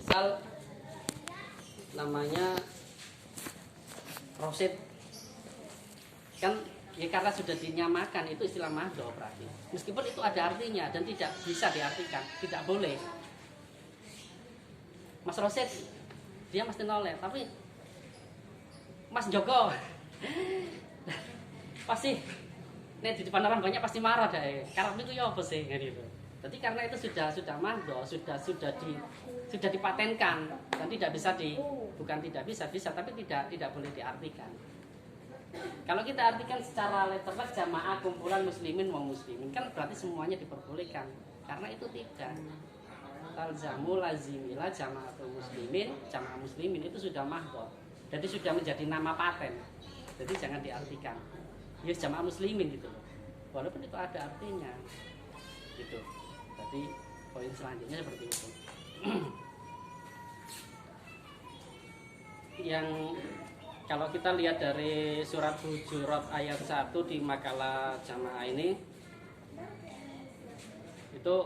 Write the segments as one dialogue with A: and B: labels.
A: misal namanya rosid kan ya, karena sudah dinyamakan itu istilah mahdo berarti meskipun itu ada artinya dan tidak bisa diartikan, tidak boleh. Mas Rosid dia mesti noleh, tapi Mas Joko pasti nih di depan orang banyak pasti marah deh. Karena itu ya apa sih gitu. Jadi karena itu sudah mahdo, sudah dipatenkan dan tidak bisa bukan tidak bisa tapi tidak boleh diartikan. Kalau kita artikan secara letterlek jamaah kumpulan muslimin mau muslimin kan berarti semuanya diperbolehkan. Karena itu tidak. Talzamu lazimilah jamaatul muslimin, jamaah muslimin itu sudah mahdo. Jadi sudah menjadi nama paten. Jadi jangan diartikan. Ya jamaah muslimin gitu loh. Walaupun itu ada artinya. Gitu. Jadi poin selanjutnya seperti itu. Yang kalau kita lihat dari surat Hujurat ayat 1 di makalah jamaah ini, itu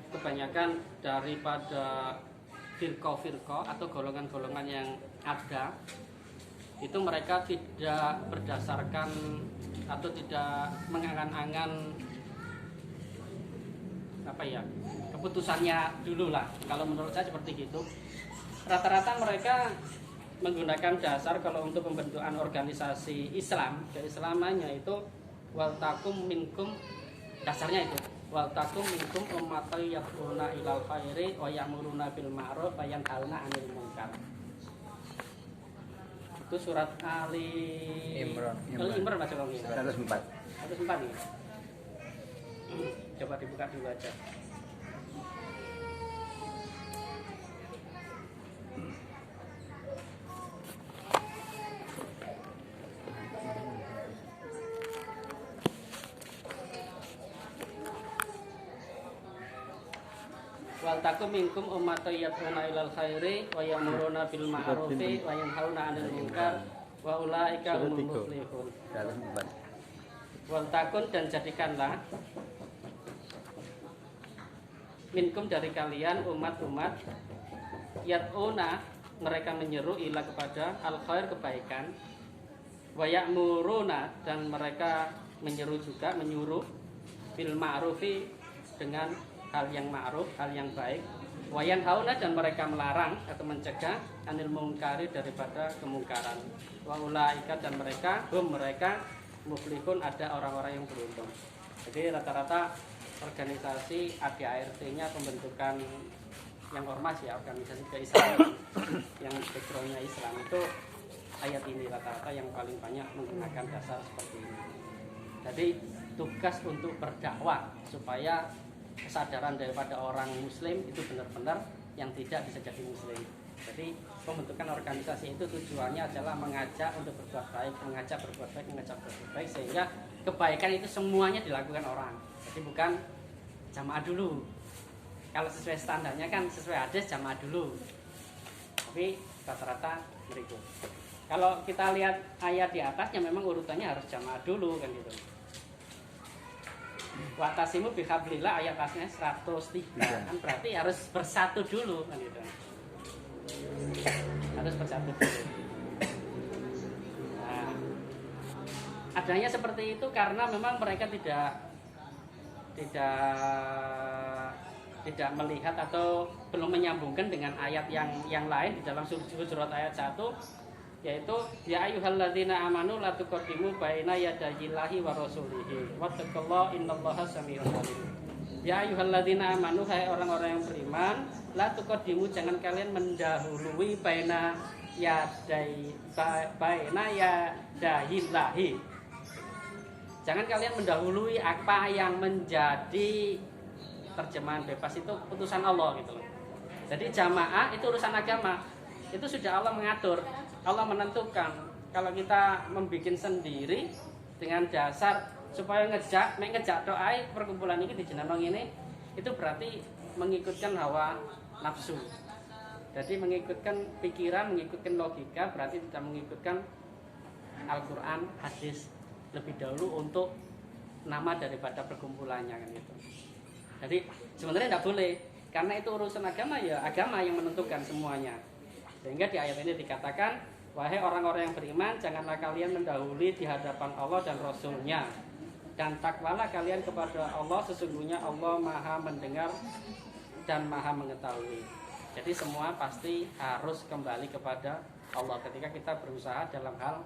A: kebanyakan daripada firqah atau golongan-golongan yang ada itu mereka tidak berdasarkan atau tidak mengangan-angan apa ya keputusannya dulu lah. Kalau menurut saya seperti itu. Rata-rata mereka menggunakan dasar kalau untuk pembentukan organisasi Islam, keislamannya itu wal takum minkum, dasarnya itu wal takum minkum ummatun yad'una ilal khairi wa ya'muruna bil ma'ruf wa yanhauna 'anil munkar. Itu surat Ali Imran baca lagi.
B: 104
A: nih. Coba dibuka dulu aja. Wal takum minkum ummatun yad'una ilal khairi wa ya'muruna bil ma'rufi wa yanhauna 'anil munkar wa ulaika humul muflihun. Wal takun dan jadikanlah minkum dari kalian umat-umat yad'una mereka menyeru ila kepada al khair kebaikan wa ya'muruna dan mereka menyeru juga menyuruh bil ma'rufi dengan hal yang ma'ruf, hal yang baik. Wayan hauna dan mereka melarang atau mencegah anil mungkari daripada kemungkaran. Wa ulaika dan mereka muflihun ada orang-orang yang beruntung. Jadi rata-rata organisasi ADART-nya pembentukan yang ormas ya, organisasi keislaman yang backgroundnya Islam itu ayat ini rata-rata yang paling banyak menggunakan dasar seperti ini. Jadi tugas untuk berdakwah supaya kesadaran daripada orang muslim itu benar-benar yang tidak bisa jadi muslim. Jadi pembentukan organisasi itu tujuannya adalah mengajak untuk berbuat baik, mengajak berbuat baik sehingga kebaikan itu semuanya dilakukan orang. Jadi bukan jamaah dulu. Kalau sesuai standarnya kan sesuai hadis jamaah dulu. Tapi rata-rata berikut. Kalau kita lihat ayat di atasnya memang urutannya harus jamaah dulu kan gitu. Wa'tasimu bihablillah ayat atasnya 103 kan berarti harus bersatu dulu kan gitu. Harus bersatu dulu. Nah, adanya seperti itu karena memang mereka tidak melihat atau belum menyambungkan dengan ayat yang lain di dalam surat ayat 1 yaitu ya ayyuhalladzina amanu la tuqaddimu baina yadayillahi wa rasulihi wattaqullaha innallaha samii'un 'aliim. Ya ayyuhalladzina amanu hai orang-orang yang beriman la tuqaddimu jangan kalian mendahului baina yadayillahi. Jangan kalian mendahului apa yang menjadi terjemahan bebas itu putusan Allah gitu loh. Jadi jamaah itu urusan agama. Itu sudah Allah mengatur. Allah menentukan kalau kita membuat sendiri dengan dasar supaya ngejak doa perkumpulan ini di jenenong ini itu berarti mengikutkan hawa nafsu. Jadi mengikutkan pikiran, mengikutkan logika berarti tidak mengikutkan Al-Quran, hadis lebih dahulu untuk nama daripada perkumpulannya kan gitu. Jadi sebenarnya tidak boleh Karena itu urusan agama, ya agama yang menentukan semuanya. Sehingga di ayat ini dikatakan, wahai orang-orang yang beriman, janganlah kalian mendahului di hadapan Allah dan Rasul-Nya. Dan takwalah kalian kepada Allah, sesungguhnya Allah maha mendengar dan maha mengetahui. Jadi semua pasti harus kembali kepada Allah ketika kita berusaha dalam hal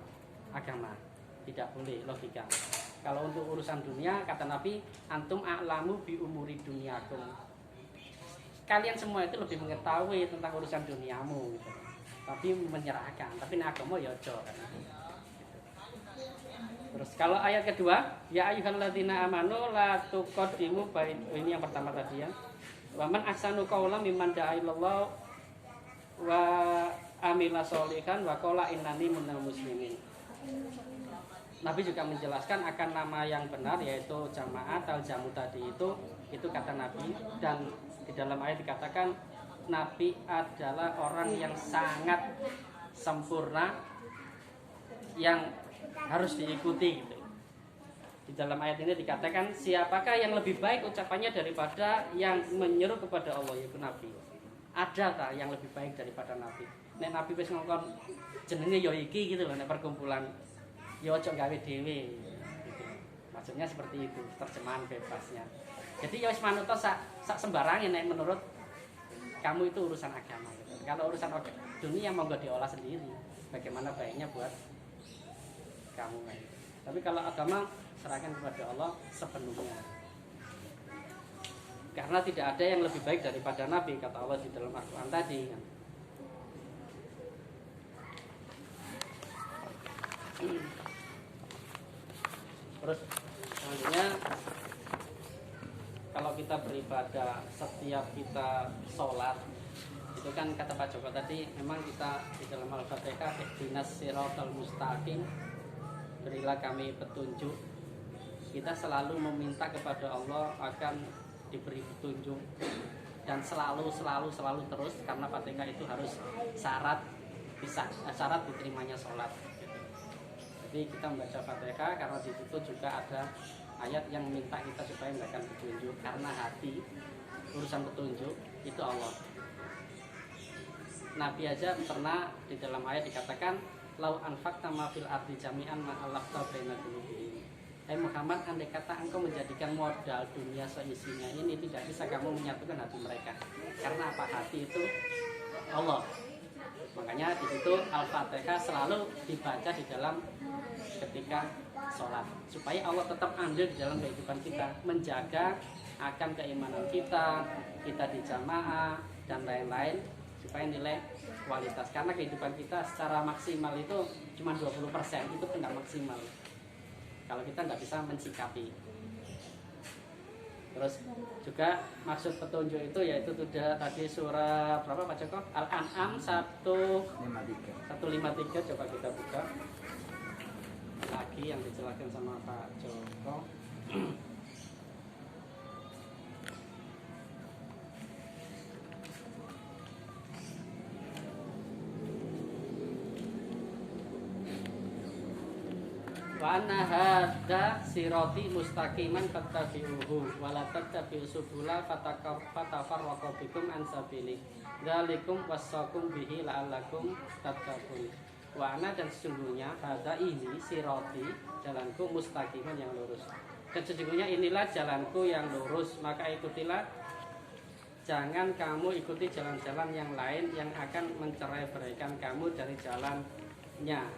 A: agama. Tidak boleh logika. Kalau untuk urusan dunia, kata Nabi, antum a'lamu bi umuri dunyakum. Kalian semua itu lebih mengetahui tentang urusan duniamu gitu. Tapi menyerahkan, tapi agama ya ojo kan. Terus kalau ayat kedua, ya ayyuhalladzina amanu la tuqaddimu ini yang pertama tadi ya. Wa man ahsanu qawlan mimman da'a ilallah wa amila sholihan wa qala innani minal muslimin. Nabi juga menjelaskan akan nama yang benar, yaitu jamaat al-jamu tadi itu kata Nabi. Dan di dalam ayat dikatakan Nabi adalah orang yang sangat sempurna yang harus diikuti gitu. Di dalam ayat ini dikatakan siapakah yang lebih baik ucapannya daripada yang menyeru kepada Allah, yaitu Nabi. Adakah yang lebih baik daripada Nabi? Nek Nabi wis ngomong jenenge ya iki gitu loh, nek perkumpulan ya ojo gawe dhewe gitu. Maksudnya seperti itu, terjemahan bebasnya. Jadi ya wis manut sak sembarangan nek menurut kamu itu urusan agama gitu. Kalau urusan dunia monggo diolah sendiri. Bagaimana baiknya buat kamu gitu. Tapi kalau agama serahkan kepada Allah sepenuhnya. Karena tidak ada yang lebih baik daripada Nabi, kata Allah di dalam Al-Quran tadi kan. Terus selanjutnya kalau kita beribadah, setiap kita sholat, itu kan kata Pak Joko tadi, memang kita di dalam Al-Fatihah ihdinas siratal mustaqim, berilah kami petunjuk. Kita selalu meminta kepada Allah akan diberi petunjuk, dan selalu terus, karena Fatihah itu harus syarat diterimanya sholat. Jadi kita membaca Fatihah karena di situ juga ada ayat yang meminta kita supaya memberikan petunjuk, karena hati urusan petunjuk itu Allah. Nabi aja pernah di dalam ayat dikatakan lau anfaqta ma fil ardi jami'an ma allafta baina qulubihim. Hai Muhammad, andai kata engkau menjadikan modal dunia seisinya ini, tidak bisa kamu menyatukan hati mereka. Karena apa? Hati itu Allah. Makanya di situ Al-Fatihah selalu dibaca di dalam ketika sholat, supaya Allah tetap andil di dalam kehidupan kita, menjaga akan keimanan kita di jamaah dan lain-lain, supaya nilai kualitas. Karena kehidupan kita secara maksimal itu cuma 20%, itu pun nggak maksimal kalau kita nggak bisa mensikapi. Terus juga maksud petunjuk itu yaitu sudah tadi surah berapa Pak Joko? Al-An'am 153. Coba kita buka lagi yang dijelaskan sama Pak Joko. Wa anna hadza sirati mustaqiman fattabi'uhu wa la tattabi'us subula fatafarraqu bikum an sabili dzalikum wassaqum bihi la'allakum tattaqun. Wa anna, dan sesungguhnya hadza ini sirati, jalanku mustaqiman yang lurus, dan sesungguhnya inilah jalanku yang lurus, maka ikutilah, jangan kamu ikuti jalan-jalan yang lain yang akan mencerai-beraikan kamu dari jalannya.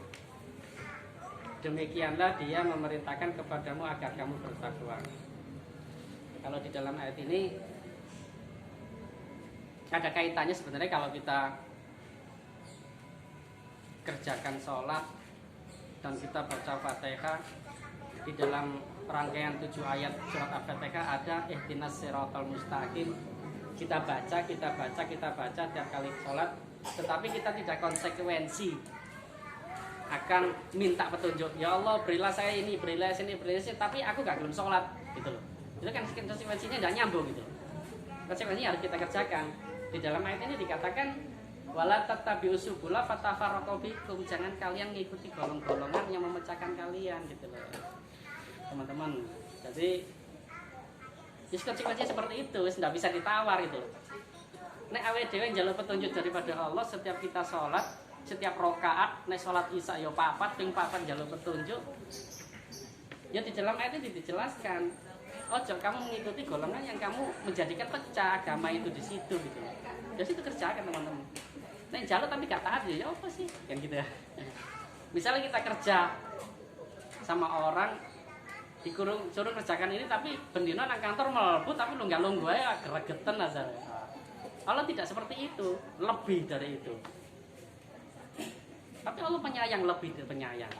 A: Demikianlah dia memerintahkan kepadamu agar kamu bertakwa. Kalau di dalam ayat ini ada kaitannya sebenarnya kalau kita kerjakan sholat dan kita baca Fatihah, di dalam rangkaian 7 ayat surat Al-Fatihah ada ihdinas siratal mustaqim. Kita baca tiap kali sholat, tetapi kita tidak konsekuensi akan minta petunjuk. Ya Allah, berilah saya ini, berilah sini, tapi aku gak belum sholat gitu loh. Itu kan konsekuensinya gak nyambung gitu. Konsekuensinya harus kita kerjakan. Di dalam ayat ini dikatakan wala tattabi'us subula fatafarraqu bikum, jangan kalian mengikuti golong-golongan yang memecahkan kalian gitu loh. Teman-teman. Jadi konsekuensinya seperti itu, tidak bisa ditawar gitu loh. Nek awake dhewe njaluk petunjuk daripada Allah setiap kita sholat, setiap rakaat, nek sholat isya ya papat, ping papat njaluk petunjuk. Ya di dalam ayat itu dijelaskan, ojo kamu mengikuti golongan yang kamu menjadikan pecah agama itu di situ gitu. Jadi itu kerjakan teman-teman. Nek njaluk tapi gak taat ya apa sih? Kan gitu ya. Misalnya kita kerja sama orang dikurung suruh kerjakan ini tapi bendino nang kantor mlebu tapi lu nggak lungguh ya gregetan aja. Allah tidak seperti itu, lebih dari itu. Tapi Allah penyayang, lebih dari penyayang.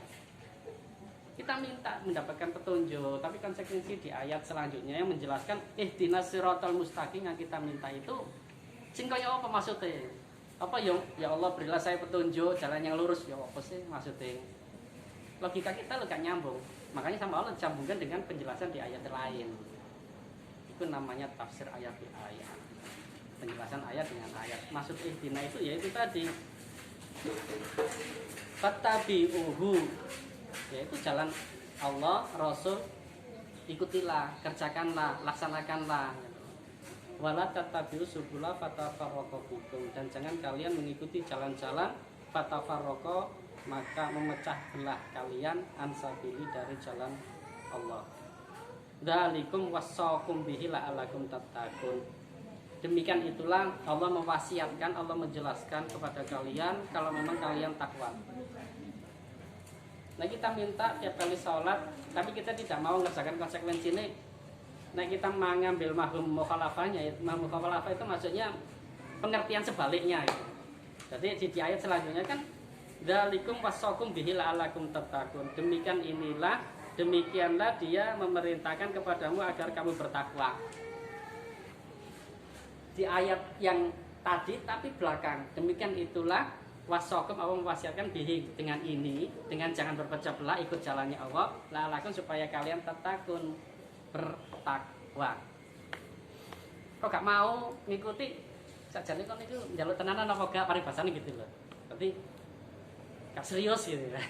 A: Kita minta mendapatkan petunjuk, tapi konsekuensi di ayat selanjutnya yang menjelaskan ihdinas siratal mustaqim yang kita minta itu sing kaya apa maksudnya? Apa ya Allah berilah saya petunjuk jalan yang lurus, ya apa sih maksudnya? Logika kita gak nyambung. Makanya sama Allah disambungkan dengan penjelasan di ayat lain. Itu namanya tafsir ayat di ayat. Penjelasan ayat dengan ayat. Maksud ihdina itu yaitu tadi fattabi'uhu, yaitu jalan Allah, Rasul, ikutilah, kerjakanlah, laksanakanlah. Wala tattabi'u subula fatafarraqa bikum, dan jangan kalian mengikuti jalan-jalan fatafarraqa, maka memecah belah kalian ansabili dari jalan Allah. Dzalikum wassaqum bihi la'allakum tattaqun. Demikian itulah Allah mewasiatkan, Allah menjelaskan kepada kalian kalau memang kalian takwa. Nah kita minta tiap kali sholat, tapi kita tidak mau mengerjakan konsekuensi ini. Nah kita mengambil mahum mukhalafahnya, mahum mukhalafah itu maksudnya pengertian sebaliknya. Gitu. Jadi di ayat selanjutnya kan dzalikum wassaqum bihi la'allakum tattaqun. Demikianlah dia memerintahkan kepadamu agar kamu bertakwa. Di ayat yang tadi tapi belakang. Demikian itulah wassaqum, Allah mewasiatkan bihi dengan ini, dengan jangan berpecah belah, ikut jalannya Allah, la'allakum supaya kalian tattaqun, bertakwa. Kok gak mau ngikuti sajane kon itu njaluk tenanan apa gak paribasane gitu loh. Tapi gak serius gitu ya.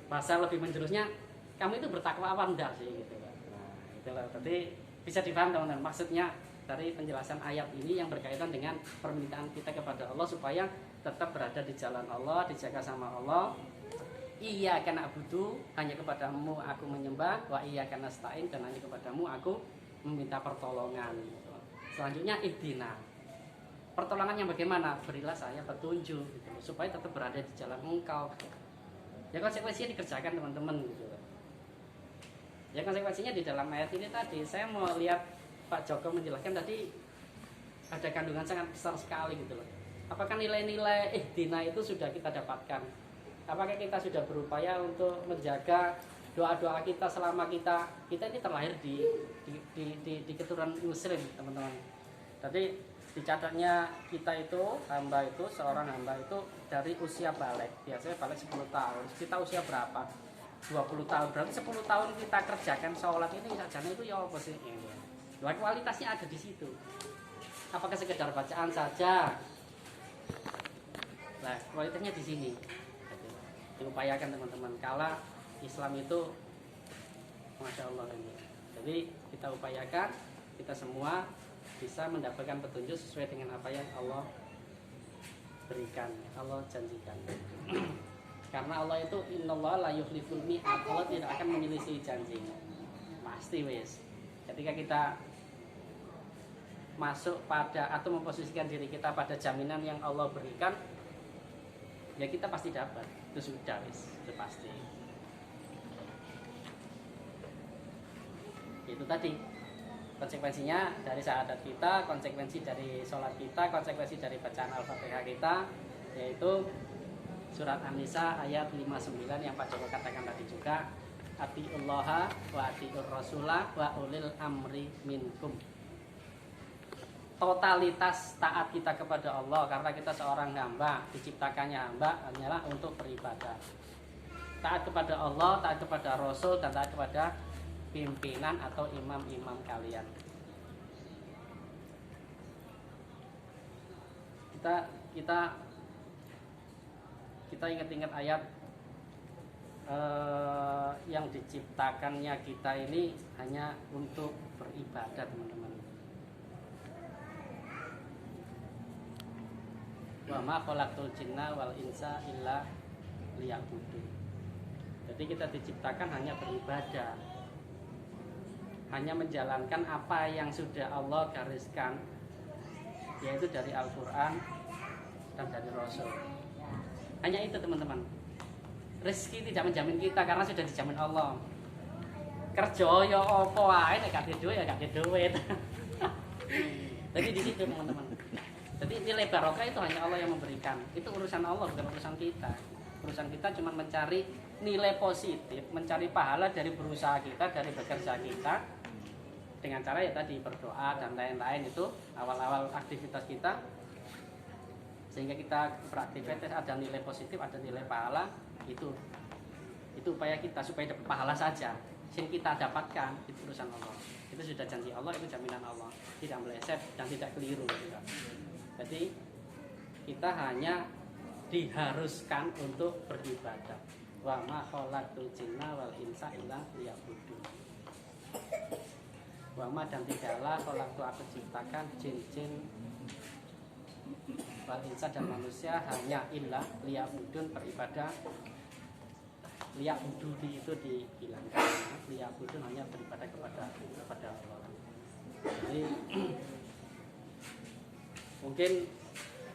A: Bahasa lebih menjurusnya kamu itu bertakwa apa enggak sih gitu. Nah, itulah. Tadi bisa dipaham teman-teman. Maksudnya dari penjelasan ayat ini yang berkaitan dengan permintaan kita kepada Allah supaya tetap berada di jalan Allah, dijaga sama Allah. Iyyaka na'budu, hanya kepadamu aku menyembah, wa iyyaka nasta'in, dan hanya kepadamu aku meminta pertolongan. Selanjutnya ihdina. Pertolongannya bagaimana? Berilah saya petunjuk gitu, supaya tetap berada di jalan engkau. Ya konsekuensinya dikerjakan teman-teman gitu. Ya konsekuensinya di dalam ayat ini tadi saya mau lihat Pak Joko menjelaskan tadi ada kandungan sangat besar sekali gitu loh. Apakah nilai-nilai ihdina itu sudah kita dapatkan? Apakah kita sudah berupaya untuk menjaga doa-doa kita selama kita ini terlahir di keturunan muslim teman-teman. Tadi dicatatnya kita itu hamba itu seorang hamba itu dari usia balik, biasanya balik 10 tahun. Kita usia berapa? 20 tahun. Berarti 10 tahun kita kerjakan sholat ini sajane itu ya apa sih? Ya, kualitasnya ada di situ. Apakah sekedar bacaan saja? Nah, kualitasnya di sini. Diupayakan teman-teman. Kala Islam itu Masya Allah ini. Jadi kita upayakan, kita semua bisa mendapatkan petunjuk sesuai dengan apa yang Allah berikan, Allah janjikan. Karena Allah itu innallaha la yukhliful mi'ad, Allah tidak akan menyelisih janjinya. Pasti wes. Ketika kita masuk pada atau memposisikan diri kita pada jaminan yang Allah berikan, ya kita pasti dapat. Itu sudah wes, itu pasti. Itu tadi konsekuensinya dari syahadat kita, konsekuensi dari sholat kita, konsekuensi dari bacaan Al-Fatihah kita, yaitu surat An-Nisa ayat 59 yang Pak Joko katakan tadi juga, atiullaha wa atiur rasulah wa ulil amri minkum. Totalitas taat kita kepada Allah karena kita seorang hamba, diciptakannya hamba hanyalah untuk beribadah. Taat kepada Allah, taat kepada Rasul, dan taat kepada pimpinan atau imam-imam kalian. Kita ingat-ingat ayat yang diciptakannya kita ini hanya untuk beribadah teman-teman. Wa ma khalaqtul jinna wal insa illa liya'budun. Jadi kita diciptakan hanya beribadah, hanya menjalankan apa yang sudah Allah gariskan, yaitu dari Al-Quran dan dari Rasul. Hanya itu teman-teman. Rezeki tidak menjamin kita karena sudah dijamin Allah. Kerja ya apa wae nek gak duit ya gak duit. Jadi di situ teman-teman. Jadi nilai barokah itu hanya Allah yang memberikan. Itu urusan Allah bukan urusan kita. Urusan kita cuma mencari nilai positif, mencari pahala dari berusaha kita, dari bekerja kita, dengan cara ya tadi berdoa dan lain-lain. Itu awal-awal aktivitas kita, sehingga kita beraktivitas ada nilai positif, ada nilai pahala. Itu upaya kita supaya dapat pahala saja. Yang kita dapatkan itu urusan Allah. Itu sudah janji Allah, itu jaminan Allah, tidak meleset dan tidak keliru juga. Jadi kita hanya diharuskan untuk beribadah. Wa ma khalaqtul jinna wal insa illa liya'budun. Wa ma dan tidaklah khalaqtu aku ciptakan jin-jin wal insa dan manusia hanya illa liya'budun, beribadah. Liya'bududi itu dihilangkan. Liya'budun hanya beribadah kepada Allah. Jadi mungkin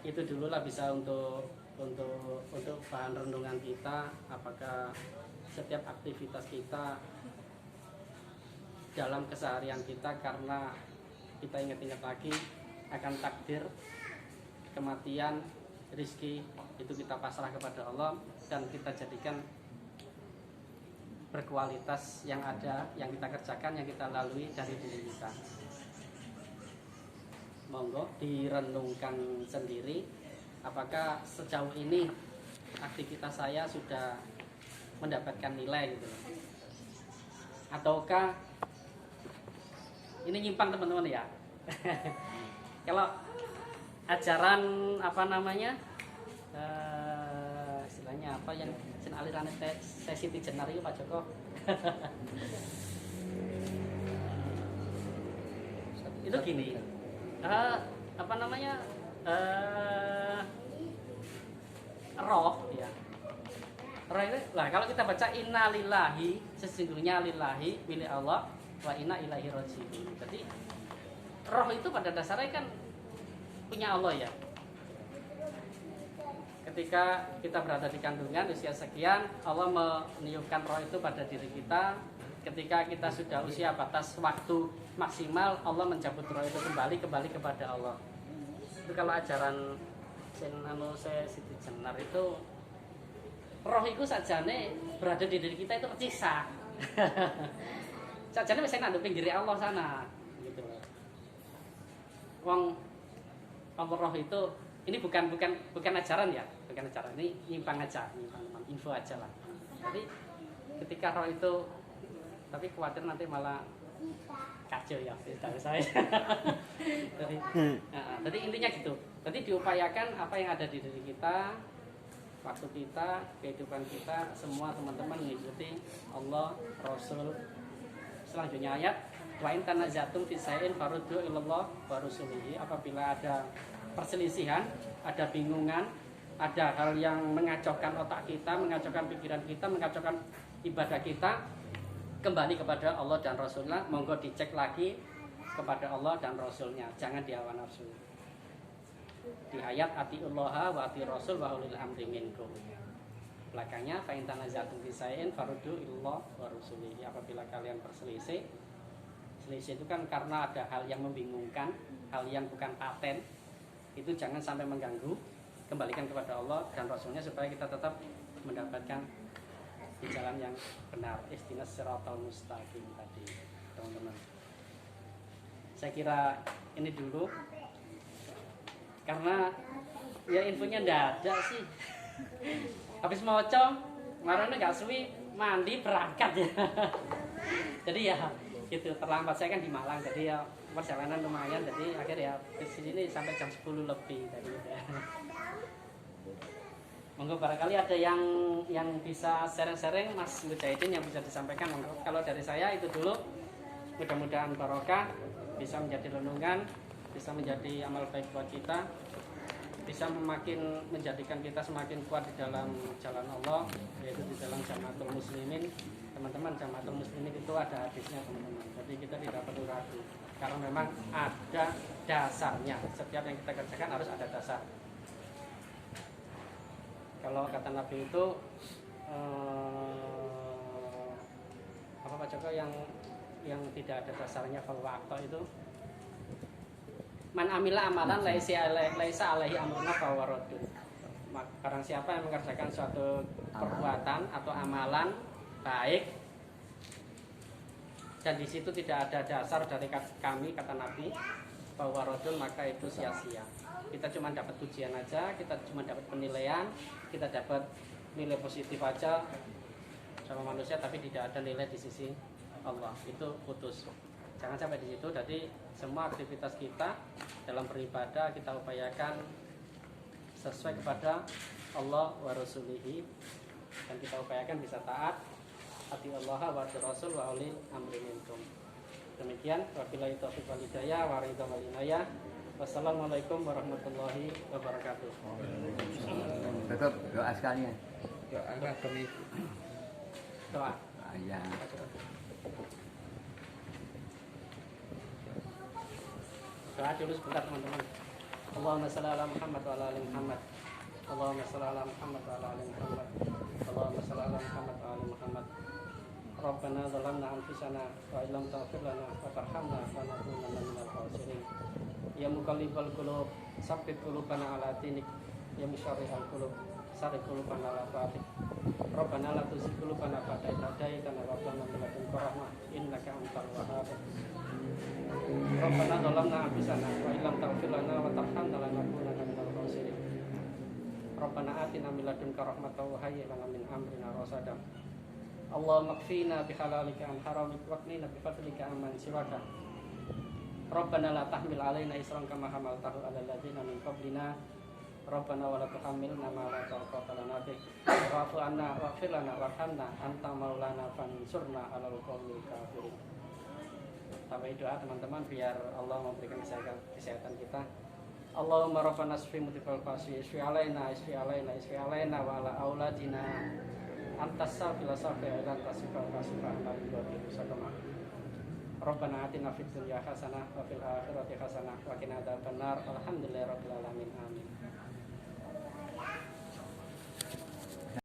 A: itu dulu lah bisa untuk bahan renungan kita. Apakah setiap aktivitas kita dalam keseharian kita, karena kita ingat-ingat lagi akan takdir, kematian, rizki, itu kita pasrah kepada Allah dan kita jadikan berkualitas yang ada, yang kita kerjakan, yang kita lalui dari diri kita. Monggo direnungkan sendiri, apakah sejauh ini aktivitas saya sudah mendapatkan nilai gitu, ataukah ini nyimpang teman-teman ya. Kalau ajaran apa namanya, istilahnya apa yang aliran sesi jenar itu Pak Joko. Itu gini, apa namanya, roh ya. Roh itu lah kalau kita baca inna lillahi, sesungguhnya lillahi milik Allah, wa inna ilaihi raji'un. Jadi roh itu pada dasarnya kan punya Allah ya. Ketika kita berada di kandungan usia sekian, Allah meniupkan roh itu pada diri kita. Ketika kita sudah usia batas waktu maksimal, Allah mencabut roh itu kembali kepada Allah. Itu kalau ajaran Siti Jenar itu, roh itu sajane berada di diri kita itu tersiksa. Sajane wis enak pinggir Allah sana, gitu loh. Wong roh itu ini bukan ajaran ya, bukan ajaran, ini nyimpang aja, info aja lah. Jadi ketika roh itu, tapi khawatir nanti malah kacau ya dari saya. Jadi intinya gitu. Jadi diupayakan apa yang ada di diri kita, waktu kita, kehidupan kita, semua teman-teman mengikuti Allah, Rasul. Selanjutnya ayat, wa in tanazatum fi shay'in faruddu ilallah wa rasulihi. Apabila ada perselisihan, ada bingungan, ada hal yang mengacaukan otak kita, mengacaukan pikiran kita, mengacaukan ibadah kita, kembali kepada Allah dan Rasulnya. Monggo dicek lagi kepada Allah dan Rasulnya, jangan di hawa nafsu. Di ayat atiullaha wa ati rasul wa ulil amri minkum, belakangnya fa in tanazatum fi shay'in faruddu ilallah wa rasulihi. Apabila kalian berselisih, selisih itu kan karena ada hal yang membingungkan, hal yang bukan paten, itu jangan sampai mengganggu, kembalikan kepada Allah dan Rasulnya supaya kita tetap mendapatkan di jalan yang benar, ihdinas siratal mustaqim tadi, teman-teman. Saya kira ini dulu, karena ya infonya ndak ada sih. Habis moco, kemarin nggak suwi mandi berangkat ya. Jadi ya gitu, terlambat. Saya kan di Malang, jadi ya perjalanan lumayan, jadi akhirnya ya ke sini sampai jam 10 lebih tadi. Monggo barangkali ada yang bisa sharing-sharing Mas Mujahidin yang bisa disampaikan. Monggo. Kalau dari saya itu dulu, mudah-mudahan barokah, bisa menjadi renungan, bisa menjadi amal baik buat kita. bisa makin menjadikan kita semakin kuat di dalam jalan Allah, yaitu di dalam Jamaatul Muslimin. Teman-teman, Jamaatul Muslimin itu ada hadisnya teman-teman, jadi kita tidak perlu ragu karena memang ada dasarnya. Setiap yang kita kerjakan harus ada dasar. Kalau kata Nabi itu apa Pak Joko yang tidak ada dasarnya, kalau waktu itu man amila amalan laisa alaihi amruna fahuwa raddun. Barang siapa yang mengerjakan suatu perbuatan atau amalan baik dan di situ tidak ada dasar dari kami, kata Nabi, fahuwa raddun, maka itu sia-sia. Kita cuma dapat pujian aja, kita cuma dapat penilaian, kita dapat nilai positif aja sama manusia, tapi tidak ada nilai di sisi Allah. Itu putus. Jangan sampai di situ. Jadi semua aktivitas kita dalam beribadah kita upayakan sesuai kepada Allah wa Rasulihi, dan kita upayakan bisa taat ati Allah wa Rasul wa uli amri minkum. Demikian, wabillahi taufiq wal hidayah wa ridha wal inayah. Wassalamualaikum warahmatullahi wabarakatuh.
B: Tetap doa sekalian.
C: Doa kami.
A: Doa.
B: Ya.
A: Doa dulu sebentar teman-teman. Allahumma shalli ala Muhammad wa ala ali Muhammad. Allahumma shalli ala Muhammad wa ala ali Muhammad. Allahumma shalli ala Muhammad wa ala ali Muhammad. Rabbana zalamna anfusana wa illam taghfir lana wa tarhamna lanakunanna minal khasirin. Ya muqallibal qulub, tsabbit qulubana ala dinik. Ya musharrihal qulub, sarif qulubana ala ta'atik. Rabbana la tuzigh qulubana ba'da idh hadaytana wa hab lana min ladunka rahmah innaka antal wahhab. Rabbana zalamna anfusana wa illam taghfir lana wa tarhamna lanakunanna minal khasirin. Rabbana atina min ladunka rahmatan wa hayyi' lana min amrina rasada. Allahumma kfina bihalalika an haramik wa qina bifadlika amman siwaka. Rabbana la tahmil alaina isran kama hamaltahu alal ladzina min qablina. Rabbana wa la tuhammilna ma la taqata lana bih. Wa'fu 'anna waghfir lana warhamna anta maulana fansurna 'alal qaumil kafirin. Sampai doa teman-teman biar Allah memberikan kesehatan kita. Allahumma rabbana isfi mutifal qasi isfi alaina wa ala auladina antas safila safila dan tasifal kasifah al-ibadi sakama. Rabbana atina fid dunya hasanah wa fil akhirati hasanah wa qina adzabannar. Alhamdulillahirabbil alamin. Amin.